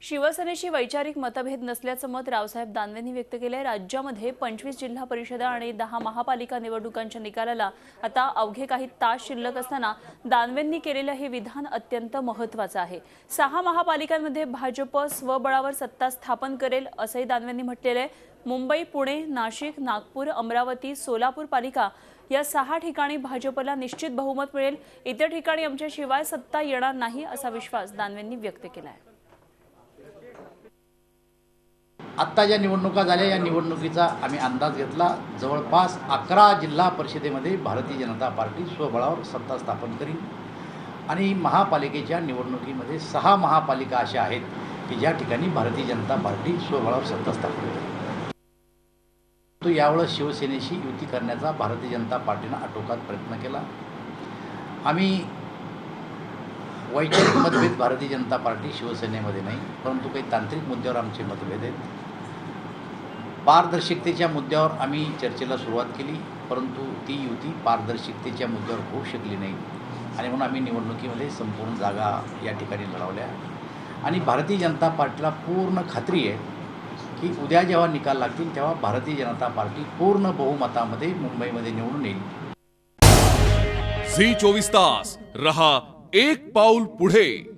शिवसेनेशी वैचारिक मतभेद नसल्याचं मत रावसाहेब दानवेंनी व्यक्त केलंय। राज्यामध्ये 25 जिल्हा परिषदा आणि 10 महापालिका निवडणुकांच्या निकालाला आता अवघे काही तास शिल्लक असताना दानवेंनी केलेलं हे विधान अत्यंत महत्त्वाचं आहे। 6 महापालिकांमध्ये भाजप स्वबळावर सत्ता स्थापन करेल असंही दानवेंनी म्हटलेलं आहे। मुंबई, पुणे, नाशिक, नागपूर, अमरावती, सोलापूर पालिका या 6 ठिकाणी भाजपला निश्चित बहुमत मिळेल। इतर ठिकाणी आमच्याशिवाय सत्ता येणार नाही असा विश्वास दानवेंनी व्यक्त केला आहे। आत्ता ज्या निवडणुका झाल्या या निवडणुकीचा आम्ही अंदाज घेतला। जवळपास 11 जिल्हा परिषदेमध्ये भारतीय जनता पार्टी स्वबळावर सत्ता स्थापन करील आणि महापालिकेच्या निवडणुकीमध्ये 6 महापालिका अशा आहेत की ज्या ठिकाणी भारतीय जनता पार्टी स्वबळावर सत्ता स्थापन करेल। तो यावेळेस शिवसेनेशी युती करण्याचा भारतीय जनता पार्टीने आटोकाट प्रयत्न केला। आम्ही वैचारिक मतभेद भारतीय जनता पार्टी शिवसेनेमध्ये नाही, परंतु काही तांत्रिक मुद्द्यावर आमचे मतभेद आहेत। पारदर्शकतेच्या मुद्द्यावर आम्ही चर्चेला सुरुवात केली, परंतु ती युती पारदर्शकतेच्या मुद्द्यावर होऊ शकली नाही आणि म्हणून आम्ही निवडणुकीमध्ये संपूर्ण जागा या ठिकाणी लढवल्या आणि भारतीय जनता पार्टीला पूर्ण खात्री आहे की उद्या जेव्हा निकाल लागतील तेव्हा भारतीय जनता पार्टी पूर्ण बहुमतामध्ये मुंबईमध्ये निवडून येईल। झी 24 तास रहा एक पाऊल पुढे।